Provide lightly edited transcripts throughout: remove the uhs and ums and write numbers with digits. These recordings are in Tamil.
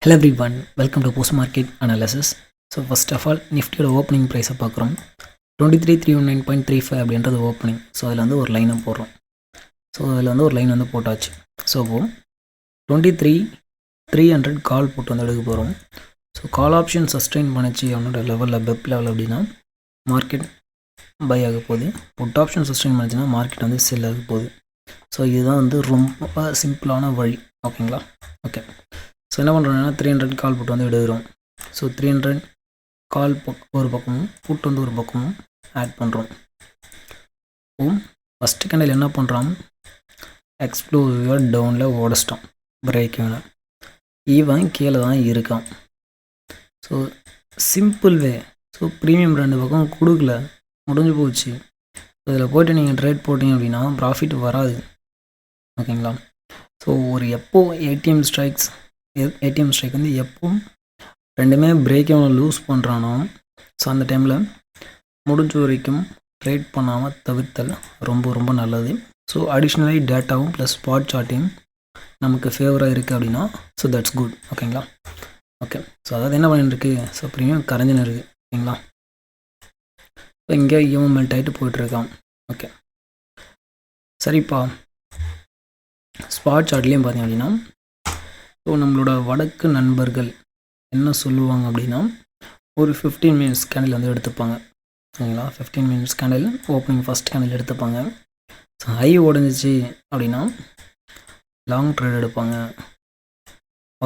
Hello everyone, welcome to post market analysis. So first of all, நிஃப்டியோட ஓப்பனிங் ப்ரைஸை பார்க்குறோம். 23,319.35 அப்படின்றது ஓப்பனிங். ஸோ அதில் வந்து ஒரு லைனை போடுறோம். ஸோ அதில் வந்து ஒரு லைன் வந்து போட்டாச்சு. ஸோ இப்போது 23,300 கால் போட்டு வந்து எடுக்க போகிறோம். ஸோ கால் ஆப்ஷன் சஸ்டெயின் பண்ணிச்சு அவனோட லெவலில் பெப் லெவல் அப்படின்னா மார்க்கெட் பை ஆக போகுது. புட் ஆப்ஷன் சஸ்டெயின் பண்ணிச்சுன்னா மார்க்கெட் வந்து செல் ஆக போகுது. ஸோ இதுதான் வந்து ரொம்ப சிம்பிளான வழி. ஓகேங்களா? ஓகே. ஸோ என்ன பண்ணுறோன்னா 300 கால் புட் வந்து எடுக்கிறோம். ஸோ 300 கால் ஒரு பக்கமும் புட் வந்து ஒரு பக்கமும் ஆட் பண்ணுறோம். ஃபஸ்ட்டு கேண்டில் என்ன பண்ணுறோம், எக்ஸ்ப்ளோசிவாக டவுனில் ஓடச்சிட்டோம். பிரேக் வேணும், ஈவன் கீழே தான் இருக்கான். ஸோ சிம்பிள் வே. ஸோ ப்ரீமியம் 2 பக்கம் கொடுக்கல, முடிஞ்சு போச்சு. இதில் போய்ட்டு நீங்கள் ட்ரேட் போட்டிங்க அப்படின்னா ப்ராஃபிட் வராது. ஓகேங்களா? ஸோ ஒரு எப்போ ஏடிஎம் ஸ்ட்ரைக் வந்து எப்போ ரெண்டுமே பிரேக் எவ்வளோ லூஸ் பண்ணுறானோ, ஸோ அந்த டைமில் முடிஞ்ச வரைக்கும் ட்ரேட் பண்ணாமல் தவிர்த்தல் ரொம்ப ரொம்ப நல்லது. ஸோ அடிஷ்னலாக டேட்டாவும் ப்ளஸ் ஸ்பாட் சார்ட்டிங் நமக்கு ஃபேவராக இருக்குது அப்படின்னா ஸோ தட்ஸ் குட். ஓகேங்களா? ஓகே. ஸோ அதாவது என்ன பண்ணிட்டுருக்கு, ஸோ ப்ரீமியம் கரைஞ்சின்னு இருக்குது. ஓகேங்களா? ஸோ இங்கே இவன் மெல்ட் ஆகிட்டு போயிட்டுருக்கான். ஓகே சரிப்பா. ஸ்பாட் சார்ட்லேயும் பார்த்தீங்க அப்படின்னா ஸோ நம்மளோட வடக்கு நண்பர்கள் என்ன சொல்லுவாங்க அப்படின்னா ஒரு 15 மினிட்ஸ் கேண்டில் வந்து எடுத்துப்பாங்க. ஓகேங்களா? 15 minutes candle opening first candle எடுத்துப்பாங்க. ஸோ ஹை உடஞ்சிச்சு அப்படின்னா லாங் ட்ரேட் எடுப்பாங்க.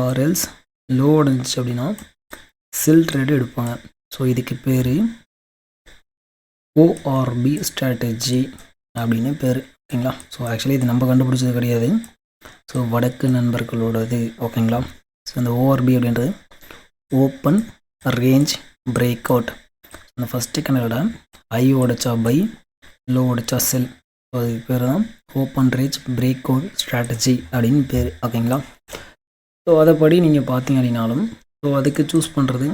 ஆர்எல்ஸ் லோ உடஞ்சிச்சு அப்படின்னா செல் ட்ரேடு எடுப்பாங்க. ஸோ இதுக்கு பேர் ஓஆர்பி ஸ்ட்ராட்டஜி அப்படின்னு பேர். ஓகேங்களா? ஸோ ஆக்சுவலி இது நம்ம கண்டுபிடிச்சது கிடையாது. ஸோ வடக்கு நண்பர்களோடது. ஓகேங்களா? ஸோ இந்த ஓஆர்பி அப்படின்றது ஓப்பன் ரேஞ்ச் பிரேக் அவுட். அந்த ஃபஸ்ட்டு கேண்டலோட ஹை உடைச்சா பை, லோ உடைச்சா செல். ஸோ அதுக்கு பேர் தான் open range break out strategy அப்படின்னு பேர். ஓகேங்களா? ஸோ அதைப்படி நீங்கள் பார்த்தீங்க அப்படின்னாலும் ஸோ அதுக்கு சூஸ் பண்ணுறது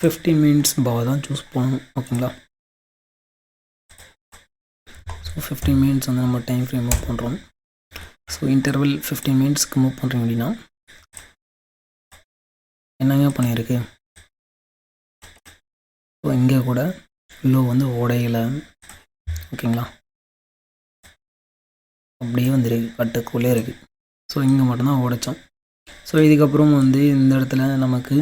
15 மினிட்ஸ் பாவை தான் சூஸ் பண்ணணும். ஓகேங்களா? ஸோ 15 மினிட்ஸ் வந்து நம்ம டைம் ஃப்ரேம் மூவ் பண்ணுறோம். ஸோ இன்டர்வல் 15 மினிட்ஸ்க்கு மூவ் பண்ணுறீங்க அப்படின்னா என்னங்க பண்ணியிருக்கு, ஸோ இங்கே கூட லோ வந்து உடையலை. ஓகேங்களா? அப்படியே வந்துருக்கு, கட்டுக்குள்ளே இருக்குது. ஸோ இங்கே மட்டும்தான் உடைச்சோம். ஸோ இதுக்கப்புறம் வந்து இந்த இடத்துல நமக்கு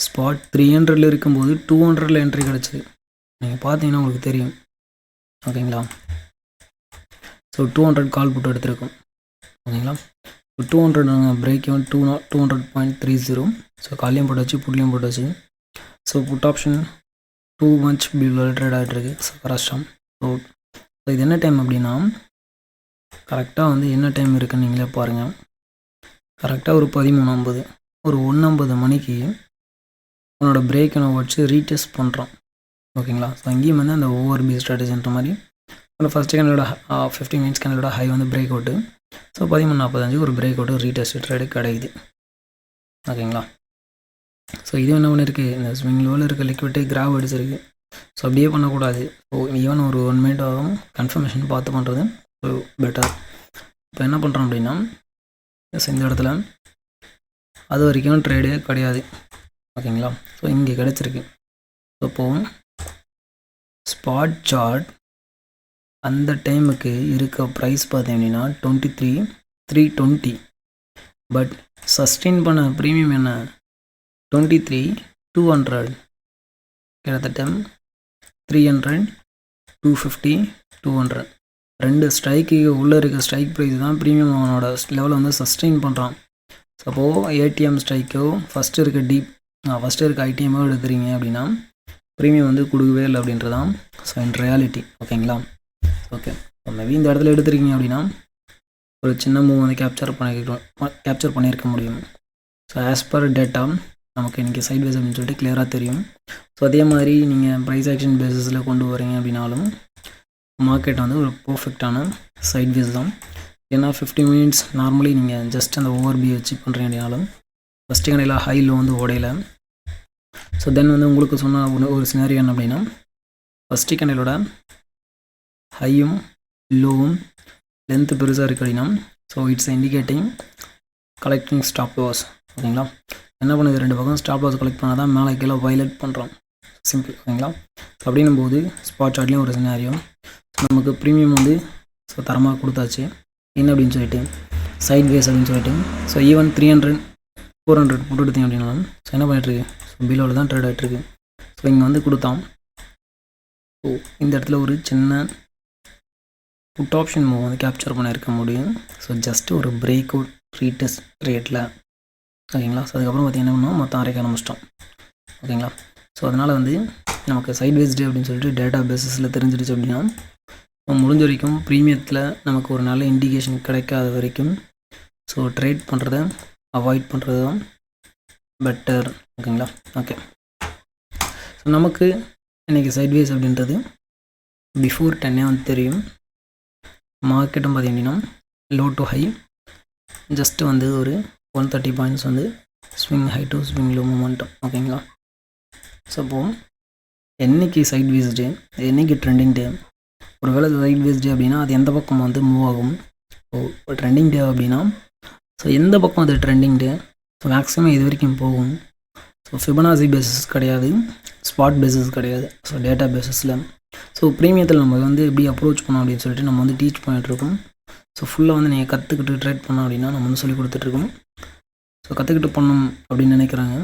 ஸ்பாட் 300 இருக்கும்போது 200 என்ட்ரி கிடச்சிது. நீங்கள் பார்த்தீங்கன்னா உங்களுக்கு தெரியும். ஓகேங்களா? ஸோ 200 கால் புட்டு எடுத்திருக்கோம். ஓகேங்களா? 200 பிரேக் இவன் 200.30. ஸோ காலையும் போட்டாச்சு, புட்லேயும் போட்டாச்சு. So put option 2 much below trade ஆகிட்டுருக்கு. ஸோ கஷ்டம். ஸோ இது என்ன டைம் அப்படின்னா கரெக்டாக வந்து என்ன டைம் இருக்குன்னு நீங்களே பாருங்கள். கரெக்டாக ஒரு 13:50 ஒரு 1:50 மணிக்கு உன்னோட பிரேக்கை நான் வச்சு ரீடெஸ்ட் பண்ணுறோம். ஓகேங்களா? ஸோ அங்கேயும் வந்து அந்த ஓஆர்பி ஸ்ட்ராட்டஜின்ற மாதிரி அந்த ஃபஸ்ட் கேண்டலோட 15 மினிட்ஸ் கேண்டலோட ஹை வந்து பிரேக் அவுட்டு. ஸோ 13:45 ஒரு பிரேக் அவுட்டு ரீடெஸ்ட் ட்ரேடு கிடைக்குது. ஓகேங்களா? ஸோ இதுவும் என்ன பண்ணியிருக்கு, இந்த ஸ்விங் லோவில் இருக்க லிக்விட்டே கிராவ் அடிச்சிருக்கு. ஸோ அப்படியே பண்ணக்கூடாது. ஸோ ஈவன் ஒரு 1 மினிட் ஆகும் கன்ஃபர்மேஷன் பார்த்து பண்ணுறது ஸோ பெட்டர். இப்போ என்ன பண்ணுறோம் அப்படின்னா இந்த இடத்துல அது வரைக்கும் ட்ரேடே கிடையாது. ஓகேங்களா? ஸோ இங்கே கிடச்சிருக்கு. ஸோ இப்போது ஸ்பாட் சார்ட் அந்த டைமுக்கு இருக்க ப்ரைஸ் பார்த்தீங்கன்னா 23,320. பட் சஸ்டெயின் பண்ண ப்ரீமியம் என்ன 23,200. கிட்டத்தட்ட 300, 250, 200 ரெண்டு ஸ்ட்ரைக்கு உள்ளே இருக்க ஸ்ட்ரைக் ப்ரைஸ் தான் ப்ரீமியம் அவனோட லெவலில் வந்து சஸ்டெயின் பண்ணுறான். சப்போஸ் ஏடிஎம் ஸ்ட்ரைக்கோ ஃபஸ்ட்டு இருக்க ஐடிஎம்மோ எடுக்கிறீங்க அப்படின்னா ப்ரீமியம் வந்து கொடுக்கவே இல்லை அப்படின்றதான் ஸோ இன் ரியாலிட்டி. ஓகேங்களா? ஓகே. மேபி இந்த இடத்துல எடுத்துருக்கீங்க அப்படின்னா ஒரு சின்ன மூவ் வந்து கேப்சர் பண்ணியிருக்க முடியும். ஸோ ஆஸ் பர் டேட்டா நமக்கு இன்றைக்கி சைட் வேஸ் அப்படின்னு சொல்லிட்டு கிளியராக தெரியும். ஸோ அதே மாதிரி நீங்கள் ப்ரைஸ் ஆக்ஷன் பேசிஸில் கொண்டு வரீங்க அப்படின்னாலும் மார்க்கெட் வந்து ஒரு பர்ஃபெக்டான சைட் வேஸ் தான். ஏன்னா 15 மினிட்ஸ் நார்மலி நீங்கள் ஜஸ்ட் அந்த ஓஆர்பி வச்சு பண்ணுறீங்க அப்படின்னாலும் ஃபஸ்ட்டு கடையில் ஹை லோ வந்து உடையில. ஸோ தென் வந்து உங்களுக்கு சொன்ன ஒரு சினாரியோ என்ன அப்படின்னா ஃபஸ்ட்டு கடையிலோட ஹையும் லோவும் லென்த்து பெருசாக இருக்குது அப்படின்னா so it's indicating collecting stop loss. ஓகேங்களா. என்ன பண்ணுது, 2 பக்கம் ஸ்டாப் லாஸ் கலெக்ட் பண்ணால் தான் மேலே கீழே வயலேட் பண்ணுறோம். சிம்பிள். ஓகேங்களா. அப்படின்னும் போது ஸ்பாட் சார்ட்லேயும் ஒரு சினாரியோ நமக்கு ப்ரீமியம் வந்து ஸோ தரமாக கொடுத்தாச்சு. என்ன அப்படின்னு சொல்லிட்டு சைட் வேஸ் அப்படின்னு சொல்லிட்டு ஸோ ஈவன் 300 400 போட்டு எடுத்தீங்க அப்படின்னா ஸோ என்ன பண்ணிட்டுருக்கு, ஸோ பிலோவில் தான் ட்ரேட் ஆகிட்டுருக்கு. ஸோ இங்கே வந்து கொடுத்தான். ஸோ இந்த இடத்துல ஒரு சின்ன புட் ஆப்ஷன் மூவ் வந்து கேப்சர் பண்ணியிருக்க முடியும். ஸோ ஜஸ்ட்டு ஒரு பிரேக் அவுட் ரீடெஸ்ட் ரேட்டில். ஓகேங்களா. ஸோ அதுக்கப்புறம் பார்த்திங்கன்னா என்ன பண்ணோம், மொத்தம் அரைக்க ஆரம்பிச்சிட்டோம். ஓகேங்களா. ஸோ அதனால் வந்து நமக்கு சைட் வேஸ் டே அப்படின்னு சொல்லிட்டு டேட்டா பேஸஸில் தெரிஞ்சிடுச்சு அப்படின்னா முடிஞ்ச வரைக்கும் ப்ரீமியத்தில் நமக்கு ஒரு நல்ல இண்டிகேஷன் கிடைக்காத வரைக்கும் ஸோ ட்ரேட் பண்ணுறத அவாய்ட் பண்ணுறது தான் பெட்டர். ஓகேங்களா. ஓகே. ஸோ நமக்கு இன்றைக்கி சைட்வேஸ் அப்படின்றது பிஃபோர் 10 வந்து தெரியும். மார்க்கெட்டும் பார்த்திங்கன்னா லோ டு ஹை ஜஸ்ட்டு வந்து ஒரு 130 பாயிண்ட்ஸ் வந்து swing high to swing low மூமெண்ட்டும். ஓகேங்களா. ஸோ அப்போது என்றைக்கு சைட்வேஸ் டே, என்றைக்கு ட்ரெண்டிங் டே, ஒரு வேளை சைட்வேஸ் டே அப்படின்னா அது எந்த பக்கம் வந்து மூவ் ஆகும். ஸோ இப்போ ட்ரெண்டிங் டே அப்படின்னா ஸோ எந்த பக்கம் அது ட்ரெண்டிங் டே ஸோ மேக்ஸிமம் இது வரைக்கும் போகும். ஸோ ஃபிபனாசி பேசிஸ் கிடையாது, ஸ்பாட் பேசிஸ் கிடையாது, ஸோ டேட்டா பேசிஸில். ஸோ ப்ரீமியத்தில் நம்ம வந்து எப்படி அப்ரோச் பண்ணோம் அப்படின்னு சொல்லிட்டு நம்ம வந்து டீச் பண்ணிகிட்ருக்கோம். ஸோ ஃபுல்லாக வந்து நீங்கள் கற்றுக்கிட்டு ட்ரேட் பண்ணோம் அப்படின்னா நம்ம வந்து சொல்லி கொடுத்துட்ருக்கோம். ஸோ கற்றுக்கிட்டு பண்ணணும் அப்படின்னு நினைக்கிறாங்க,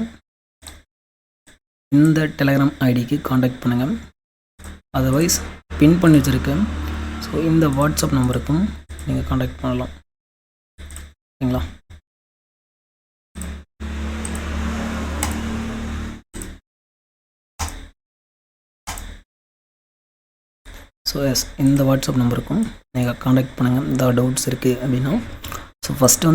இந்த டெலகிராம் ஐடிக்கு காண்டாக்ட் பண்ணுங்கள். அதர்வைஸ் பின் பண்ணி வச்சுருக்கேன். ஸோ இந்த வாட்ஸ்அப் நம்பருக்கும் நீங்கள் காண்டாக்ட் பண்ணலாம். ஓகேங்களா. ஸோ எஸ், இந்த வாட்ஸ்அப் நம்பருக்கும் நீங்கள் காண்டாக்ட் பண்ணுங்கள். இந்த டவுட்ஸ் இருக்குது அப்படின்னா. ஸோ ஃபஸ்ட்டு வந்து